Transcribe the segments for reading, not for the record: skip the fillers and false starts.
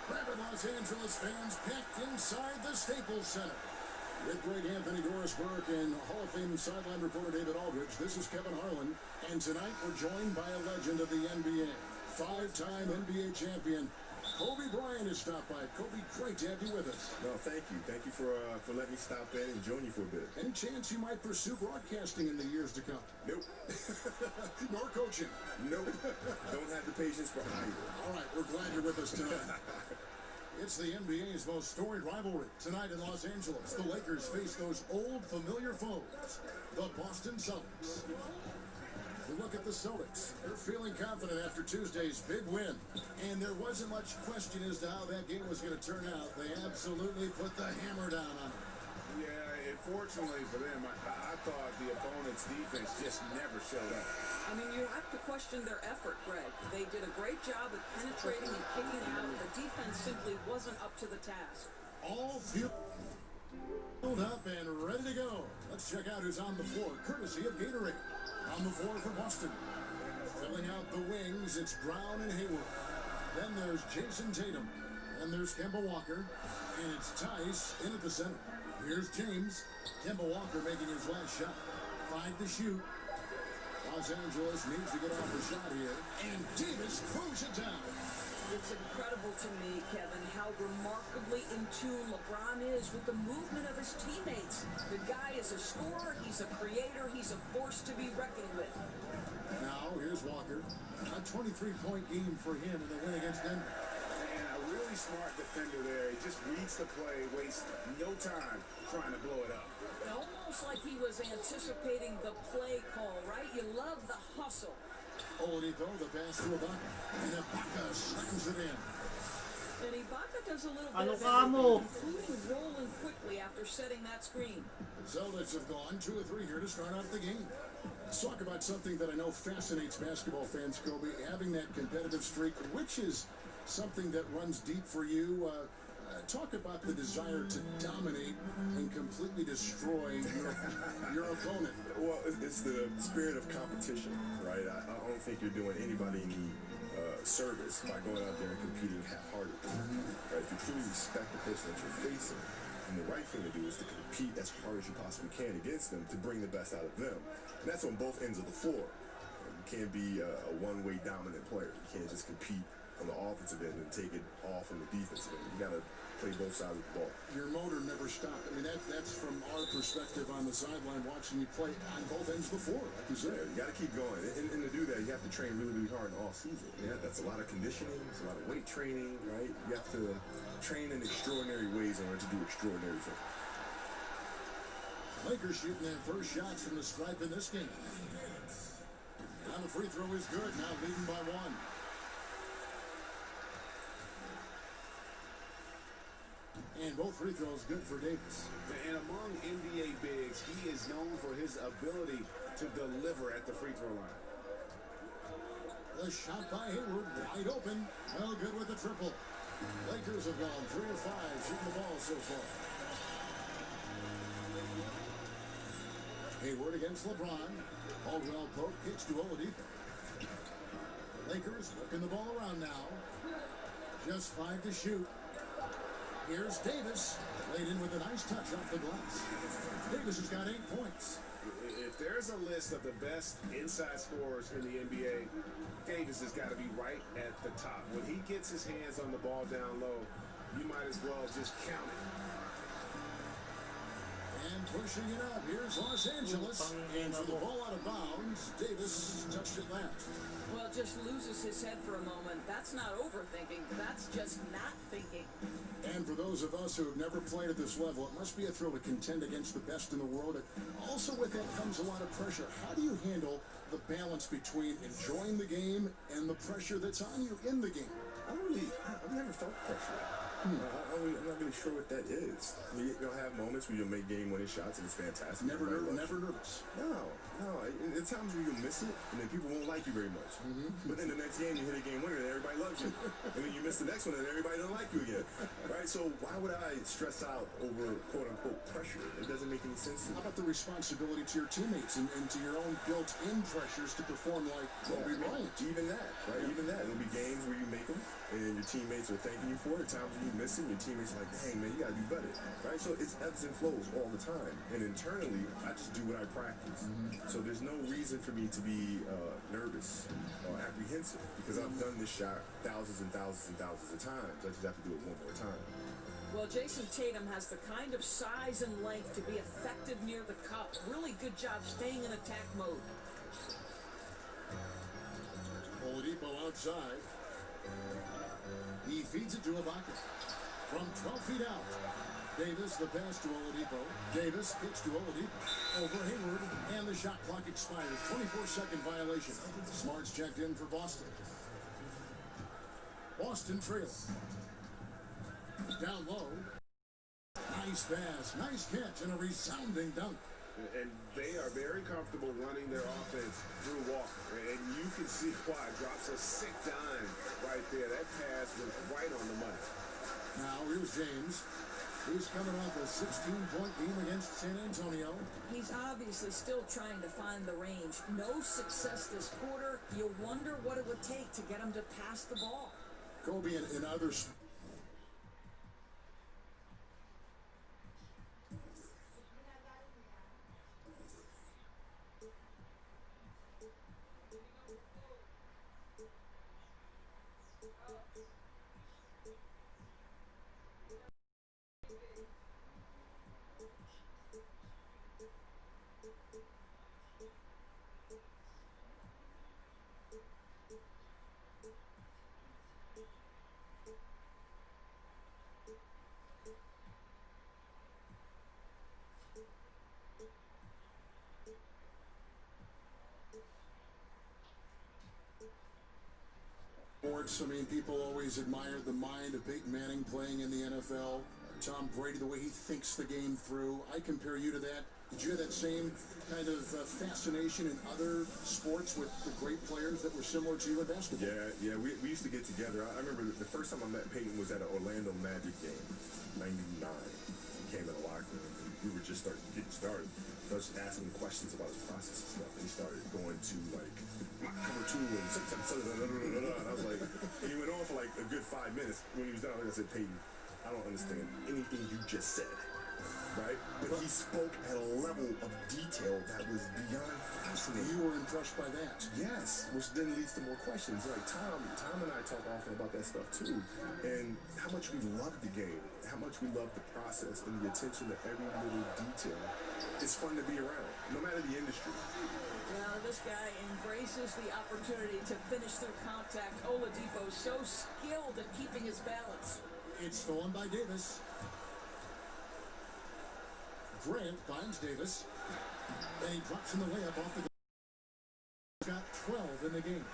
Rabid Los Angeles fans packed inside the Staples Center. With great Anthony Doris-Burke and Hall of Fame sideline reporter David Aldridge, this is Kevin Harlan. And tonight we're joined by a legend of the NBA. Five-time NBA champion, Kobe Bryant has stopped by. Kobe, great to have you with us. No, thank you. Thank you for letting me stop in and join you for a bit. Any chance you might pursue broadcasting in the years to come? Nope. Nor coaching? Nope. Don't have the patience for either. All right, we're glad you're with us tonight. It's the NBA's most storied rivalry. Tonight in Los Angeles, the Lakers face those old familiar foes, the Boston Celtics. We look at the Celtics. They're feeling confident after Tuesday's big win. And there wasn't much question as to how that game was going to turn out. They absolutely put the hammer down on them. Yeah, unfortunately for them, I thought the opponent's defense just never showed up. I mean, you have to question their effort, Greg. They did a great job of penetrating and kicking out. The defense simply wasn't up to the task. All fueled up and ready to go. Let's check out who's on the floor, courtesy of Gatorade. On the floor for Boston. Filling out the wings, it's Brown and Hayward. Then there's Jason Tatum. And there's Kemba Walker. And it's Tice in at the center. Here's James. Kemba Walker making his last shot. 5 to shoot. Los Angeles needs to get off the shot here. And Davis throws it down. It's incredible to me, Kevin, how remarkably in tune LeBron is with the movement of his teammates. The guy is a scorer, he's a creator, he's a force to be reckoned with. Now, here's Walker. A 23-point game for him in the win against Denver. And a really smart defender there. He just reads the play, wastes no time trying to blow it up. Almost like he was anticipating the play call, right? You love the hustle. Oladipo, the pass to Ibaka. And Ibaka slams it in. And Ibaka does a little bit Ano of ka mo? everything, including rolling quickly after setting that screen. The Celtics have gone 2 of 3 here to start off the game. Let's talk about something that I know fascinates basketball fans, Kobe, having that competitive streak, which is something that runs deep for you. Talk about the desire to dominate and completely destroy your opponent. Well, it's the spirit of competition, right? I don't think you're doing anybody any service by going out there and competing half-heartedly. Right? If you truly respect the person that you're facing, and the right thing to do is to compete as hard as you possibly can against them to bring the best out of them. And that's on both ends of the floor. You can't be a one-way dominant player. You can't just compete on the offensive end and take it off on the defensive end. You got to play both sides of the ball. Your motor never stopped. I mean, that's from our perspective on the sideline, watching you play on both ends of the floor, like you said. Yeah, you got to keep going. And to do that, you have to train really, really hard all season. Yeah, that's a lot of conditioning. It's a lot of weight training, right? You have to train in extraordinary ways in order to do extraordinary things. Lakers shooting their first shots from the stripe in this game. Now the free throw is good. Now leading by 1. And both free throws good for Davis. And among NBA bigs, he is known for his ability to deliver at the free throw line. The shot by Hayward, wide open. Well, good with the triple. Lakers have gone 3 of 5 shooting the ball so far. Hayward against LeBron. Caldwell Pope kicks to Oladipo. Lakers working the ball around now. Just 5 to shoot. Here's Davis, laid in with a nice touch off the glass. Davis has got 8 points. If there's a list of the best inside scorers in the NBA, Davis has got to be right at the top. When he gets his hands on the ball down low, you might as well just count it. And pushing it up, here's Los Angeles. And for the ball out of bounds, Davis touched it last. Well, just loses his head for a moment. That's not overthinking. That's just not thinking. And for those of us who have never played at this level, it must be a thrill to contend against the best in the world. Also with that comes a lot of pressure. How do you handle the balance between enjoying the game and the pressure that's on you in the game? I've never felt pressure. I'm not really sure what that is. I mean, you'll have moments where you'll make game-winning shots and it's fantastic. Never nervous. No. At times where you'll miss it and then people won't like you very much. But then the next game you hit a game winner and everybody loves you. And then you miss the next one and everybody don't like you again. Right? So why would I stress out over quote-unquote pressure? It doesn't make any sense to me. How about the responsibility to your teammates and to your own built-in pressures to perform like Kobe Bryant? Even that, right? Yeah. Even that. There'll be games where you make them and your teammates are thanking you for it. At times when you miss it, your teammates are like, dang, man, you got to do better. Right? So it's ebbs and flows all the time. And internally, I just do what I practice. So there's no reason for me to be nervous or apprehensive because I've done this shot thousands and thousands and thousands of times. I just have to do it one more time. Well, Jason Tatum has the kind of size and length to be effective near the cup. Really good job staying in attack mode. Oladipo outside. He feeds it to Ibaka. From 12 feet out. Davis, the pass to Oladipo. Davis kicks to Oladipo. Over Hayward, and the shot clock expires. 24-second violation. Smart's checked in for Boston. Boston trails. Down low. Nice pass, nice catch, and a resounding dunk. And they are very comfortable running their offense through Walker. And you can see why. Drops a sick dime right there. That pass was right on the money. Now here's James. He's coming off a 16-point game against San Antonio. He's obviously still trying to find the range. No success this quarter. You wonder what it would take to get him to pass the ball. Kobe and others. I mean, people always admired the mind of Peyton Manning playing in the NFL. Tom Brady, the way he thinks the game through. I compare you to that. Did you have that same kind of fascination in other sports with the great players that were similar to you in basketball? Yeah. We used to get together. I remember the first time I met Peyton was at an Orlando Magic game, 99. He came in the locker room, and we were just getting started. So I was just asking him questions about his process and stuff. And he started going to, like, cover two and and I was like, and he went on for like a good 5 minutes. When he was done, I said, Peyton, I don't understand anything you just said, right? But he spoke at a level of detail that was beyond fascinating. You were impressed by that? Yes, which then leads to more questions. Like Tom and I talk often about that stuff too, and how much we love the game, how much we love the process and the attention to every little detail. It's fun to be around, no matter the industry. Well, this guy embraces the opportunity to finish through contact. Oladipo so skilled at keeping his balance. It's stolen by Davis. Grant finds Davis. And he drops in the layup off the got 12 in the game.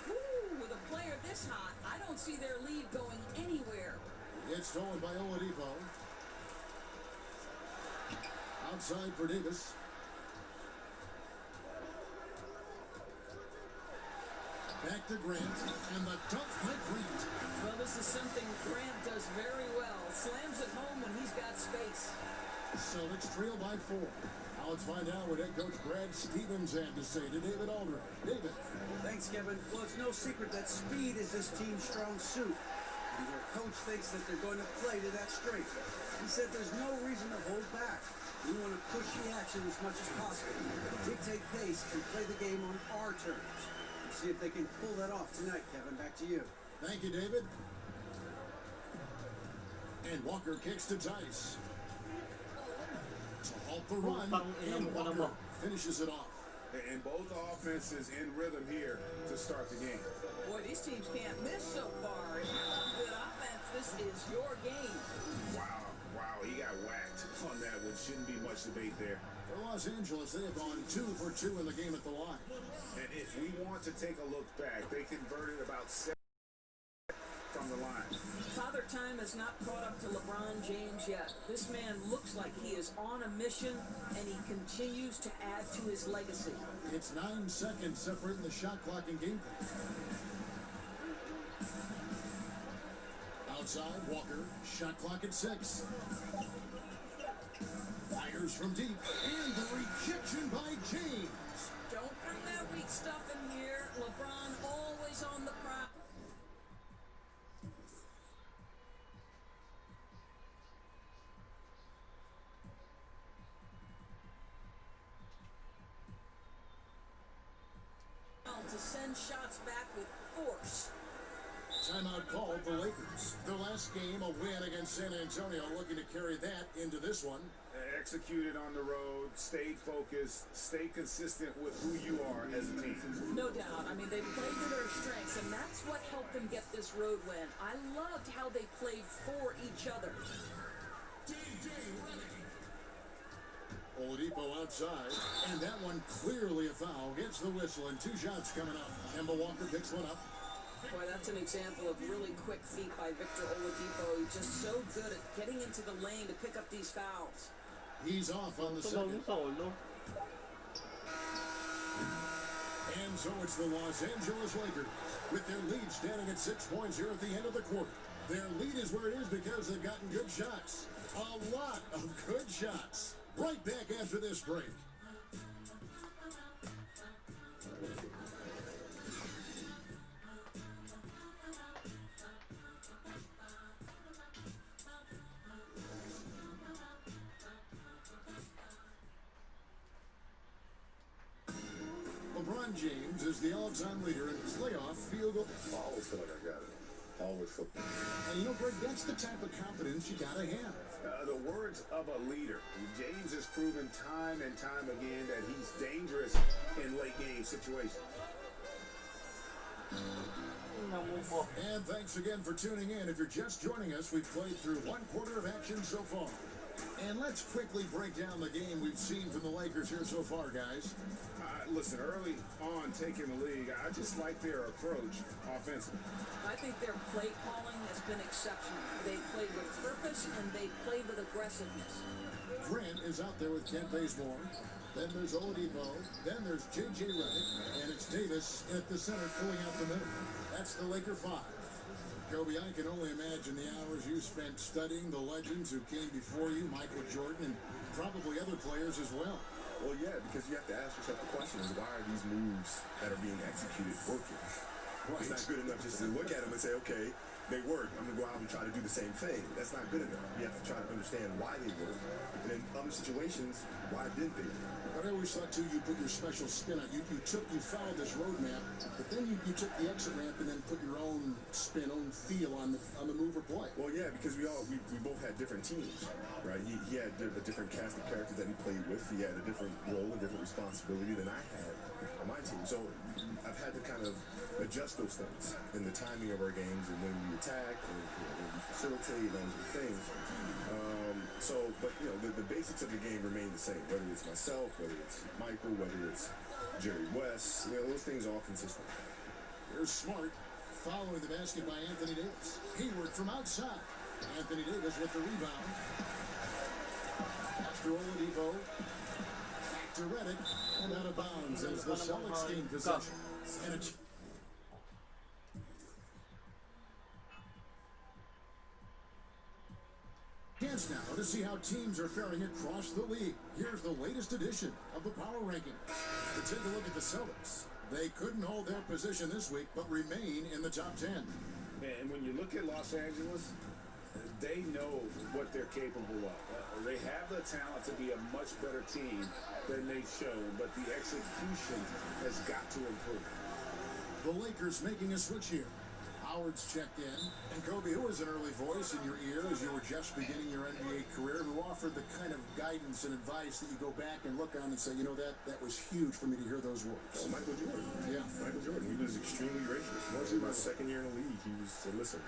Ooh, with a player this hot, I don't see their lead going anywhere. It's stolen by Oladipo. Outside for Davis. Back to Grant, and the dunk by Grant. Well, this is something Grant does very well. Slams it home when he's got space. Celtics trail by 4. Now let's find out what head coach Brad Stevens had to say to David Aldridge. David. Thanks, Kevin. Well, it's no secret that speed is this team's strong suit. And their coach thinks that they're going to play to that strength. He said there's no reason to hold back. We want to push the action as much as possible, dictate pace, and play the game on our terms. See if they can pull that off tonight, Kevin. Back to you. Thank you, David. And Walker kicks to Tice. To halt the run, and Walker finishes it off. And both offenses in rhythm here to start the game. Boy, these teams can't miss so far. If you love good offense, this is your game. Wow, he got whacked on that one. Shouldn't be much debate there. For Los Angeles, they have gone 2 for 2 in the game at the line. And if we want to take a look back, they converted about 7 from the line. Father Time has not caught up to LeBron James yet. This man looks like he is on a mission, and he continues to add to his legacy. It's 9 seconds separating the shot clock and game clock. Outside, Walker, shot clock at 6. Fires from deep, and the rejection by James. Don't bring that weak stuff in here. LeBron always on the prowl. To send shots back with force. Timeout called the Lakers. Their last game, a win against San Antonio, looking to carry that into this one. Executed on the road, stayed focused, stay consistent with who you are as a team. No doubt. I mean, they played to their strengths, and that's what helped them get this road win. I loved how they played for each other. Oladipo outside, and that one clearly a foul. Gets the whistle, and 2 shots coming up. Kemba Walker picks one up. Boy, that's an example of really quick feet by Victor Oladipo. He's just so good at getting into the lane to pick up these fouls. He's off on the second. And so it's the Los Angeles Lakers with their lead standing at 6 points here at the end of the quarter. Their lead is where it is because they've gotten good shots. A lot of good shots. Right back after this break. LeBron James is the all-time leader in playoff field goal. I always feel like I got it. Always feel. And you know, Greg, that's the type of confidence you gotta have. The words of a leader. James has proven time and time again that he's dangerous in late game situations. And thanks again for tuning in. If you're just joining us, we've played through 1 quarter of action so far. And let's quickly break down the game we've seen from the Lakers here so far, guys. Listen, early on taking the league, I just like their approach offensively. I think their play calling has been exceptional. They played with purpose, and they played with aggressiveness. Grant is out there with Kent Bazemore. Then there's Oladipo. Then there's J.J. Redick. And it's Davis at the center filling out the middle. That's the Laker 5. Kobe, I can only imagine the hours you spent studying the legends who came before you, Michael Jordan, and probably other players as well. Well, yeah, because you have to ask yourself the question is, why are these moves that are being executed working? Right. It's not good enough just to look at them and say, okay, they work. I'm going to go out and try to do the same thing. That's not good enough. You have to try to understand why they work. And in other situations, why didn't they work? But I always thought, too, you put your special spin on it. You followed this roadmap, but then you took the exit ramp and then put your own spin, own feel on the move or play. Well, yeah, because we both had different teams, right? He had a different cast of characters that he played with. He had a different role and different responsibility than I had on my team. So I've had to kind of adjust those things in the timing of our games and when we attack and when we facilitate and those things. But the basics of the game remain the same, whether it's myself, whether it's Michael, whether it's Jerry West, those things are all consistent. Here's Smart following the basket by Anthony Davis. Hayward from outside. Anthony Davis with the rebound. After Oladipo. Back to Redick. And out of bounds as the Celtics gain possession. And it's chance now to see how teams are faring across the league. Here's the latest edition of the Power Rankings. To take a look at the Celtics, they couldn't hold their position this week, but remain in the top 10. And when you look at Los Angeles, they know what they're capable of. They have the talent to be a much better team than they've shown, but the execution has got to improve. The Lakers making a switch here. Howard's checked in. And Kobe, who was an early voice in your ear as you were just beginning your NBA career, who offered the kind of guidance and advice that you go back and look on and say, that was huge for me to hear those words? Oh, Michael Jordan. Yeah. Michael Jordan. He was extremely gracious. Mostly my second year in the league, he said, listen,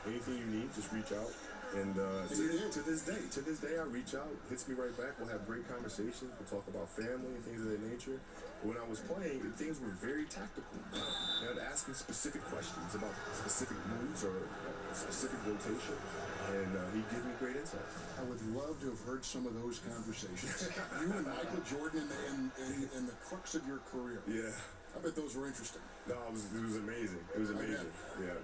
anything you need, just reach out. And to this day, I reach out, hits me right back. We'll have great conversations. We'll talk about family and things of that nature. But when I was playing, things were very tactical. You had to ask asking specific questions about specific moves or specific rotation, and he gave me great insight. I would love to have heard some of those conversations. You and Michael Jordan in the crux of your career. Yeah. I bet those were interesting. No, it was amazing. It was amazing. Yeah.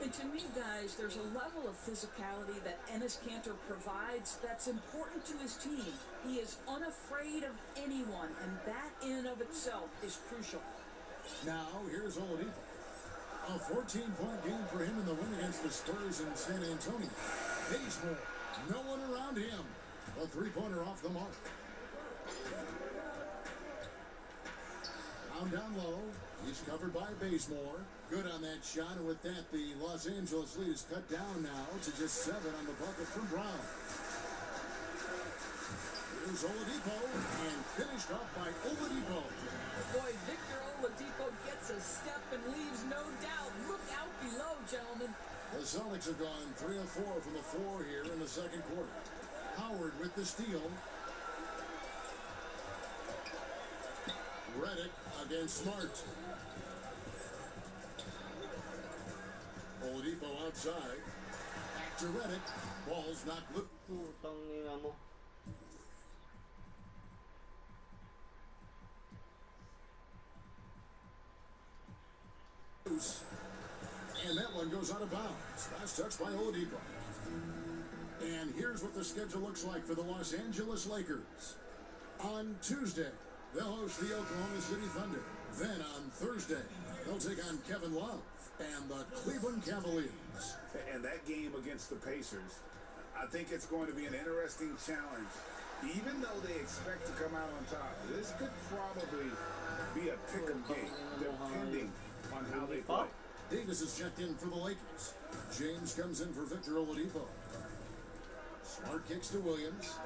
And to me, guys, there's a level of physicality that Enes Kanter provides that's important to his team. He is unafraid of anyone, and that in and of itself is crucial. Now, here's Oladipo. A 14-point game for him in the win against the Spurs in San Antonio. Bazemore, no one around him. A three-pointer off the mark. Down low. He's covered by Bazemore. Good on that shot, and with that, the Los Angeles lead is cut down now to just 7 on the bucket from Brown. Here's Oladipo, and finished off by Oladipo. Boy, Victor Oladipo gets a step and leaves no doubt. Look out below, gentlemen. The Celtics have gone 3 of 4 from the floor here in the second quarter. Howard with the steal. Redick against Smart. Oladipo outside. Back to Redick. Ball's not good. And that one goes out of bounds. Last touch by Oladipo. And here's what the schedule looks like for the Los Angeles Lakers. On Tuesday, they'll host the Oklahoma City Thunder. Then on Thursday, they'll take on Kevin Love and the Cleveland Cavaliers. And that game against the Pacers, I think it's going to be an interesting challenge. Even though they expect to come out on top, this could probably be a pick-em game, depending on how they play. Davis is checked in for the Lakers. James comes in for Victor Oladipo. Smart kicks to Williams.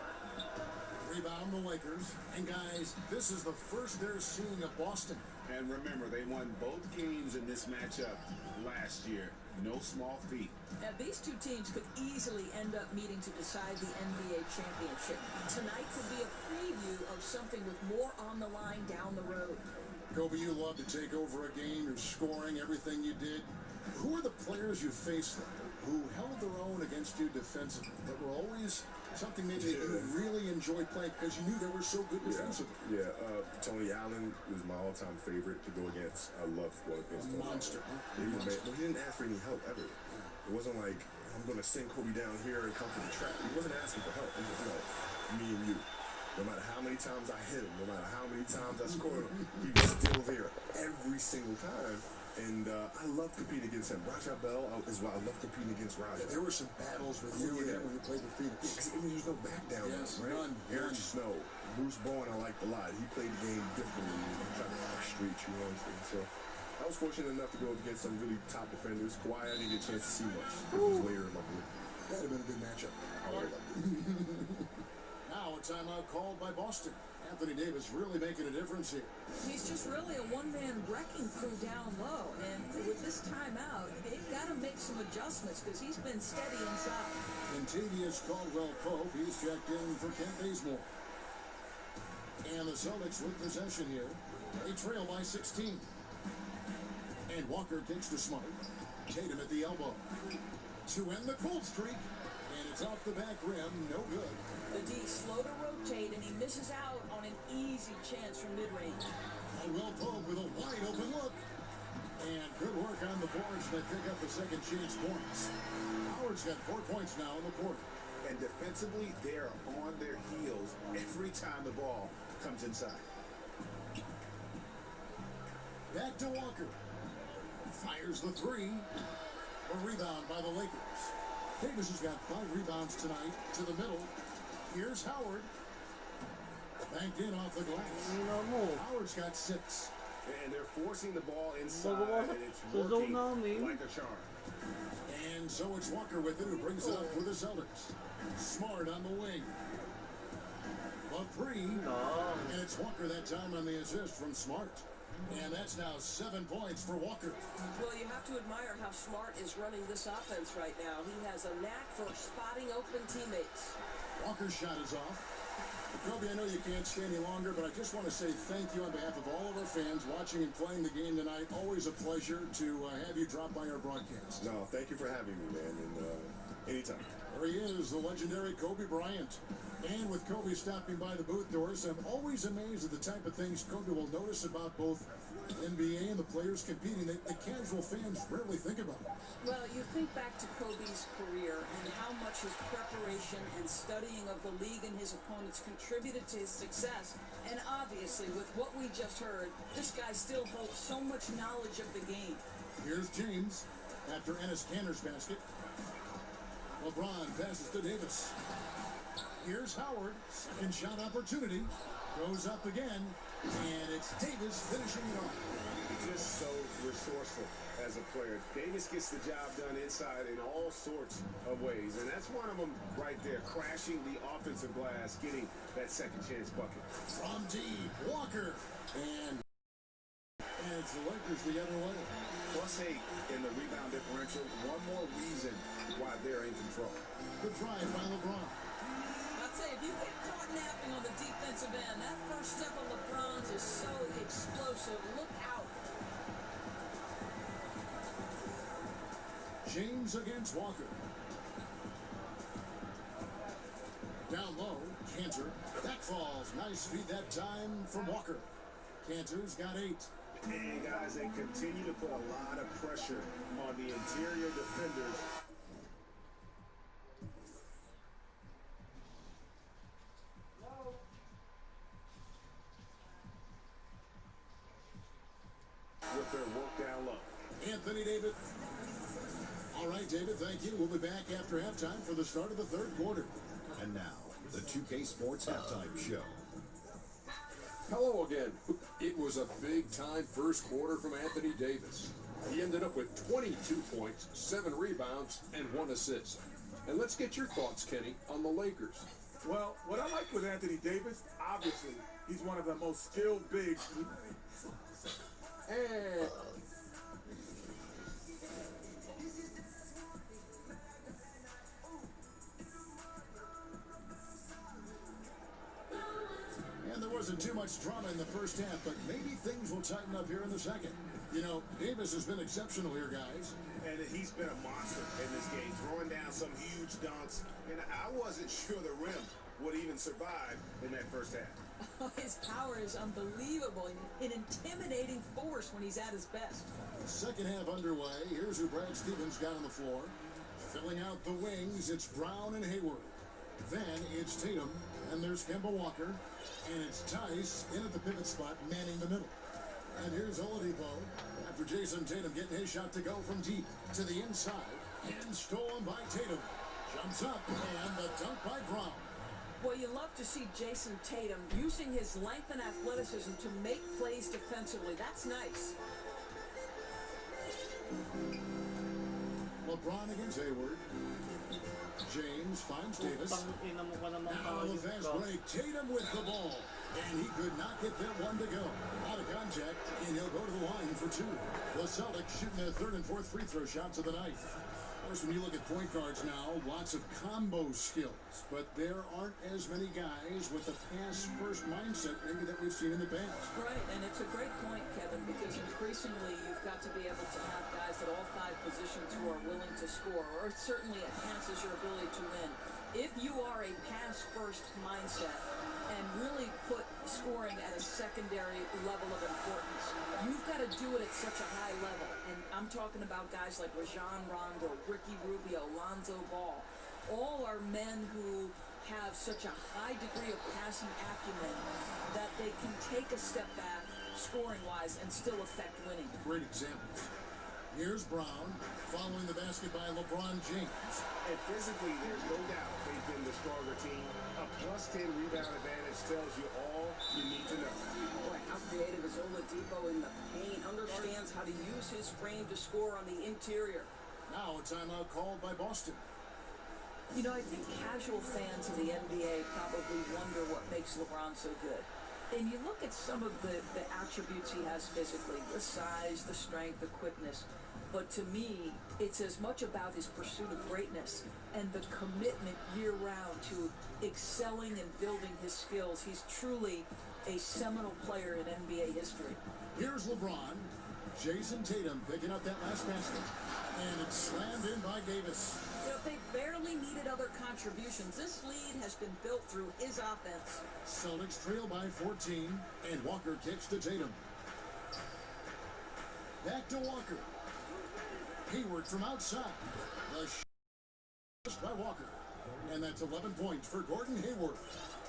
Rebound the Lakers. And guys, this is the first they're seeing of Boston. And remember, they won both games in this matchup last year. No small feat. Now, these two teams could easily end up meeting to decide the NBA championship. Tonight could be a preview of something with more on the line down the road. Kobe, you love to take over a game. You're scoring everything you did. Who are the players you faced who held their own against you defensively, that were always something maybe that you really enjoyed playing because you knew they were so good defensively? Yeah, Tony Allen was my all-time favorite to go against. I love going against Tony Monster. Allen. He didn't ask for any help ever. It wasn't like, I'm going to send Kobe down here and come to the trap. He wasn't asking for help. He was like, no, me and you. No matter how many times I hit him, no matter how many times I scored him, he was still there every single time. And I love competing against him. Raja Bell is why I love competing against Raja. There were some battles with you and him when you played with Phoenix. There's no back down, right? None. Eric Snow, Bruce Bowen, I liked a lot. He played the game differently. He tried to frustrate you, so I was fortunate enough to go up against some really top defenders. Kawhi, I didn't get a chance to see much. It was later in my career. That would have been a good matchup. Now a timeout called by Boston. Anthony Davis really making a difference here. He's just really a one-man wrecking crew down low. And with this timeout, they've got to make some adjustments because he's been steady inside. Kentavious Caldwell-Pope, he's checked in for Kent Bazemore. And the Celtics with possession here. They trail by 16. And Walker kicks to Smart. Tatum at the elbow. To end the cold streak. And it's off the back rim, no good. The D slow to rotate, and he misses out on an easy chance from mid-range. Caldwell-Pope with a wide open look. And good work on the boards that pick up the second chance points. Howard's got 4 points now in the quarter. And defensively, they are on their heels every time the ball comes inside. Back to Walker. Fires the three. A rebound by the Lakers. Davis has got 5 rebounds tonight to the middle. Here's Howard. Banked in off the glass. Howard's got 6. And they're forcing the ball inside, and it's working like a charm. And so it's Walker with it, who brings it up for the Celtics. Smart on the wing. A 3. And it's Walker that time on the assist from Smart. And that's now 7 points for Walker. Well, you have to admire how Smart is running this offense right now. He has a knack for spotting open teammates. Walker's shot is off. Kobe, I know you can't stay any longer, but I just want to say thank you on behalf of all of our fans watching and playing the game tonight. Always a pleasure to have you drop by our broadcast. No, thank you for having me, man, and anytime. There he is, the legendary Kobe Bryant. And with Kobe stopping by the booth doors, I'm always amazed at the type of things Kobe will notice about both NBA and the players competing that the casual fans rarely think about. Well, you think back to Kobe's career and how much his preparation and studying of the league and his opponents contributed to his success. And obviously, with what we just heard, this guy still holds so much knowledge of the game. Here's James after Enes Kanter's basket. LeBron passes to Davis. Here's Howard. Second shot opportunity. Goes up again. And it's Davis finishing it off. Just so resourceful as a player. Davis gets the job done inside in all sorts of ways. And that's one of them right there. Crashing the offensive glass. Getting that second chance bucket. From deep. Walker. And it's the Lakers the other way. +8 in the rebound differential. One more reason why they're in control. Good drive by LeBron. I'd say if you get caught napping on the defensive end, that first step of LeBron's is so explosive. Look out. James against Walker. Down low, Kanter. That falls. Nice feed that time from Walker. Kanter's got 8. And guys, they continue to put a lot of pressure on the interior defenders. With their work down low. Anthony Davis. All right, David, thank you. We'll be back after halftime for the start of the third quarter. And now, the 2K Sports Halftime Show. Hello again. It was a big-time first quarter from Anthony Davis. He ended up with 22 points, 7 rebounds, and 1 assist. And let's get your thoughts, Kenny, on the Lakers. Well, what I like with Anthony Davis, obviously, he's one of the most skilled bigs. And there wasn't too much drama in the first half, but maybe things will tighten up here in the second. You know, Davis has been exceptional here, guys. And he's been a monster in this game, throwing down some huge dunks. And I wasn't sure the rim would even survive in that first half. His power is unbelievable, an intimidating force when he's at his best. Second half underway. Here's who Brad Stevens got on the floor. Filling out the wings, it's Brown and Hayward. Then it's Tatum, and there's Kemba Walker. And it's Tice in at the pivot spot, manning the middle. And here's Oladipo after Jason Tatum getting his shot to go from deep to the inside. And stolen by Tatum. Jumps up, and the dunk by Brown. Well, you love to see Jason Tatum using his length and athleticism to make plays defensively. That's nice. LeBron against Hayward. James finds Davis. Now the fast break. Tatum with the ball. And he could not get that one to go. Out of contact, and he'll go to the line for 2. The Celtics shooting their third and fourth free throw shots of the night. Of course, when you look at point guards now, lots of combo skills, but there aren't as many guys with the pass-first mindset maybe that we've seen in the past. Right, and it's a great point, Kevin, because increasingly you've got to be able to have guys at all 5 positions who are willing to score, or it certainly enhances your ability to win. If you are a pass-first mindset and really put scoring at a secondary level of importance, you've got to do it at such a high level. And I'm talking about guys like Rajon Rondo, Ricky Rubio, Lonzo Ball. All are men who have such a high degree of passing acumen that they can take a step back scoring-wise and still affect winning. Great example. Here's Brown following the basket by LeBron James. And physically, there's no doubt they've been the stronger team. A +10 rebound advantage tells you all you need to know. Boy, how creative is Oladipo in the paint. Understands how to use his frame to score on the interior. Now a timeout called by Boston. You know, I think casual fans of the NBA probably wonder what makes LeBron so good. And you look at some of the attributes he has physically, the size, the strength, the quickness. But to me, it's as much about his pursuit of greatness and the commitment year-round to excelling and building his skills. He's truly a seminal player in NBA history. Here's LeBron. Jason Tatum picking up that last basket. And it's slammed in by Davis. You know, they barely needed other contributions. This lead has been built through his offense. Celtics trail by 14, and Walker kicks to Tatum. Back to Walker. Hayward from outside. The shot by Walker. And that's 11 points for Gordon Hayward.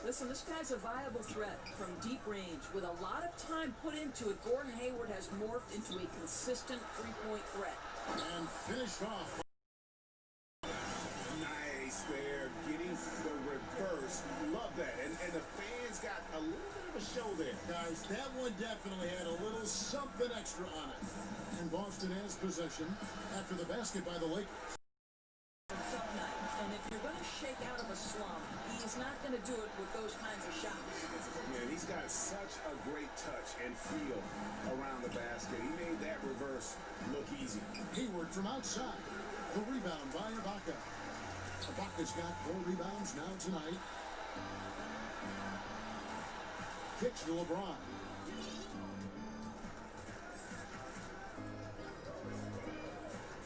Listen, this guy's a viable threat from deep range. With a lot of time put into it, Gordon Hayward has morphed into a consistent three-point threat. And finished off. Nice there, getting the reverse. Love that. And the fans got a little bit of a show there. Guys, that one definitely had a little something extra on it. And Boston has possession after the basket by the Lakers. Tough night. And if you're going to shake out of a slump, he's not going to do it with those kinds of shots. Man, he's got such a great touch and feel around the basket. He made that reverse look easy. Hayward from outside. The rebound by Ibaka. Ibaka's got 4 rebounds now tonight. Kicks to LeBron.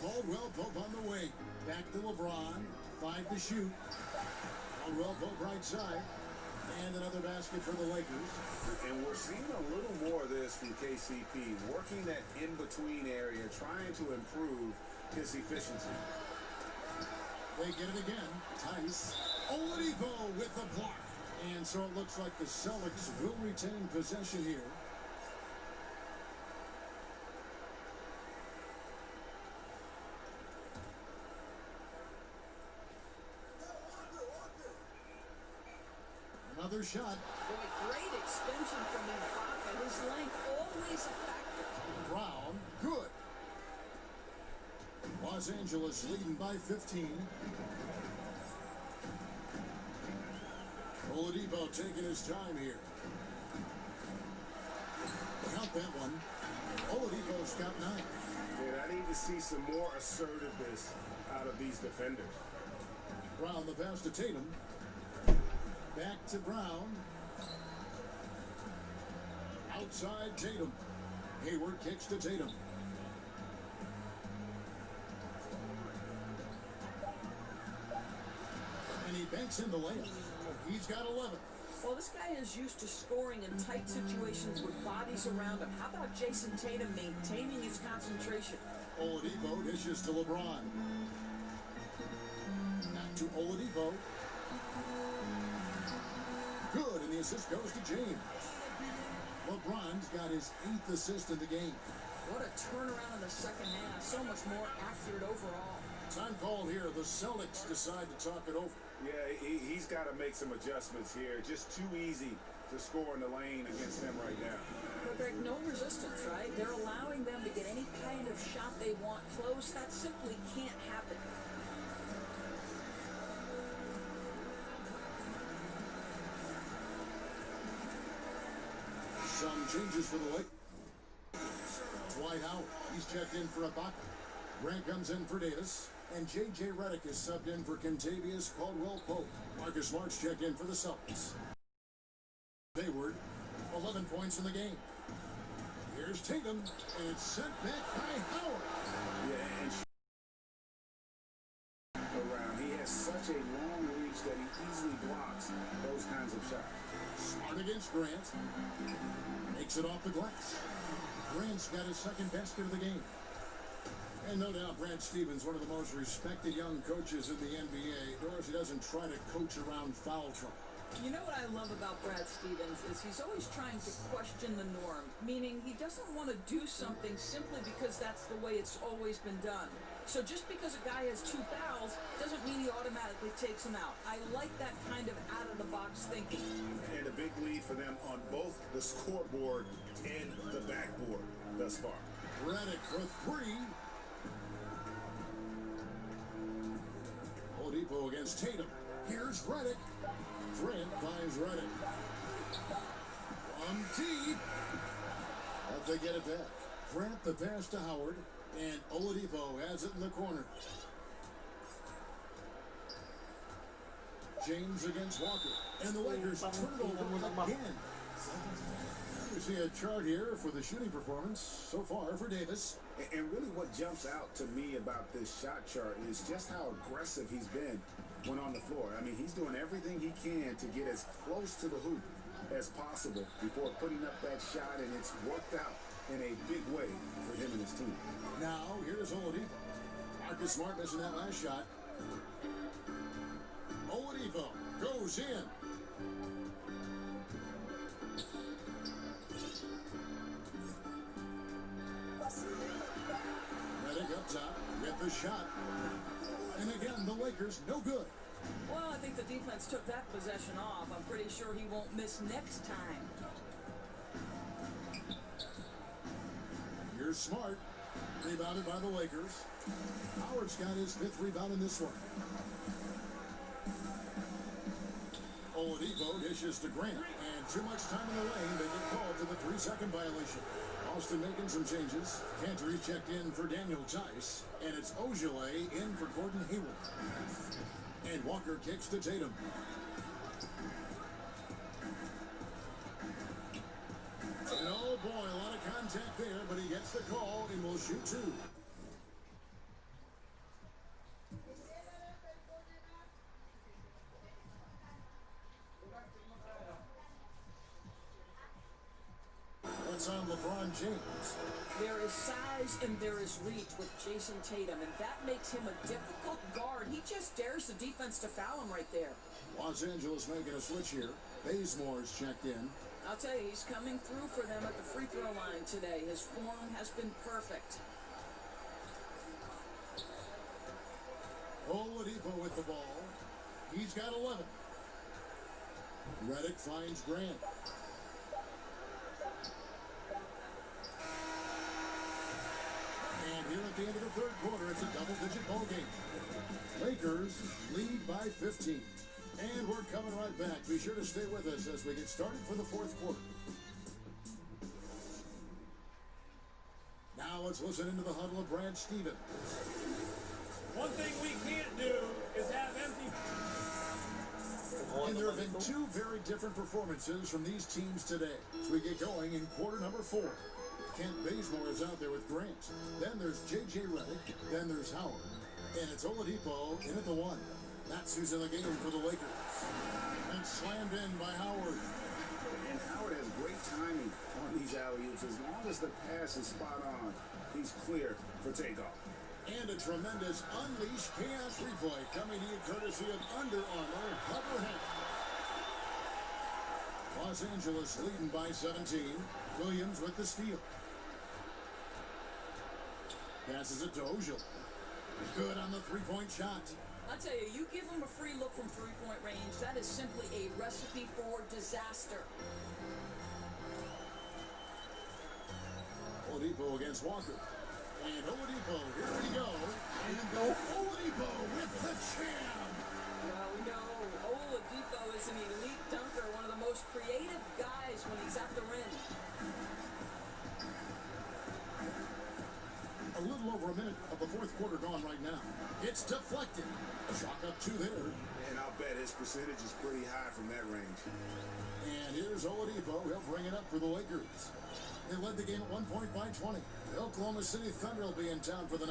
Caldwell Pope on the wing. Back to LeBron. 5 to shoot. Caldwell Pope right side. And another basket for the Lakers. And we're seeing a little more of this from KCP, working that in-between area, trying to improve his efficiency. They get it again. Tice. Oladipo with the block. And so it looks like the Celtics will retain possession here. Another shot. Boy, great extension from Ibaka. His length always a factor. Brown, good. Los Angeles leading by 15. Oladipo taking his time here. Count that one. Oladipo's got 9. Man, I need to see some more assertiveness out of these defenders. Brown the pass to Tatum. Back to Brown. Outside Tatum. Hayward kicks to Tatum. And he banks in the layup. He's got 11. Well, this guy is used to scoring in tight situations with bodies around him. How about Jason Tatum maintaining his concentration? Oladipo dishes to LeBron. Back to Oladipo. Good, and the assist goes to James. LeBron's got his 8th assist in the game. What a turnaround in the second half. So much more accurate overall. Time called here. The Celtics decide to talk it over. Yeah, he's got to make some adjustments here. Just too easy to score in the lane against them right now. But Greg, no resistance, right? They're allowing them to get any kind of shot they want close. That simply can't happen. Some changes for the Lakers. Dwight Howard, he's checked in for Ibaka. Grant comes in for Davis. And J.J. Redick is subbed in for Kentavious Caldwell-Pope. Marcus Smart's checked in for the Celtics. Hayward, 11 points in the game. Here's Tatum, and it's sent back by Howard. Yeah, and around. He has such a long reach that he easily blocks those kinds of shots. Smart against Grant. Makes it off the glass. Grant's got his second basket of the game. And no doubt Brad Stevens, one of the most respected young coaches in the NBA. Doris, he doesn't try to coach around foul trouble. You know what I love about Brad Stevens is he's always trying to question the norm, meaning he doesn't want to do something simply because that's the way it's always been done. So just because a guy has 2 fouls doesn't mean he automatically takes him out. I like that kind of out-of-the-box thinking. And a big lead for them on both the scoreboard and the backboard thus far. Redick for 3. Oladipo against Tatum. Here's Redick. Grant finds Redick. From deep. But they get it back. Grant the pass to Howard. And Oladipo has it in the corner. James against Walker. And the Lakers turn it over again. You see a chart here for the shooting performance so far for Davis. And really what jumps out to me about this shot chart is just how aggressive he's been when on the floor. I mean, he's doing everything he can to get as close to the hoop as possible before putting up that shot, and it's worked out in a big way for him and his team. Now, here's Oladipo. Marcus Smart missing that last shot. Oladipo goes in. Redick up top with the shot. And again, the Lakers no good. Well, I think the defense took that possession off. I'm pretty sure he won't miss next time. Here's Smart. Rebounded by the Lakers. Howard's got his 5th rebound in this one. Oladipo dishes to Grant. And too much time in the lane. They get called to the 3-second violation. Austin making some changes. Cantor checked in for Daniel Tice. And it's Ojale in for Gordon Hayward. And Walker kicks to Tatum. And oh boy, a lot of contact there, but he gets the call and will shoot 2. What's on LeBron James? There is size and there is reach with Jason Tatum, and that makes him a difficult guard. He just dares the defense to foul him right there. Los Angeles making a switch here. Bazemore's checked in. I'll tell you, he's coming through for them at the free throw line today. His form has been perfect. Oladipo with the ball. He's got 11. Redick finds Grant. And here at the end of the 3rd quarter, it's a double-digit ball game. Lakers lead by 15. And we're coming right back. Be sure to stay with us as we get started for the 4th quarter. Now let's listen into the huddle of Brad Stevens. One thing we can't do is have empty. And there have been 2 very different performances from these teams today as we get going in quarter number 4. Kent Bazemore is out there with Grant. Then there's J.J. Redick. Then there's Howard. And it's Oladipo in at the 1. That's who's in the game for the Lakers. And slammed in by Howard. And Howard has great timing on these alley-oops. As long as the pass is spot on, he's clear for takeoff. And a tremendous Unleash Chaos replay coming to you courtesy of Under Armour Hover Hat. Los Angeles leading by 17. Williams with the steal. Passes it to Ojale. Good on the 3-point shot. I'll tell you, you give him a free look from 3-point range, that is simply a recipe for disaster. Oladipo against Walker. And Oladipo, here we go. And Oladipo with the jam. No, Oladipo is an elite dunker, one of the most creative guys when he's at the rim. A little over a minute of the 4th quarter gone right now. It's deflected. Chalk up 2 there. And I'll bet his percentage is pretty high from that range. And here's Oladipo. He'll bring it up for the Lakers. They led the game at 1 point by 20. The Oklahoma City Thunder will be in town for the next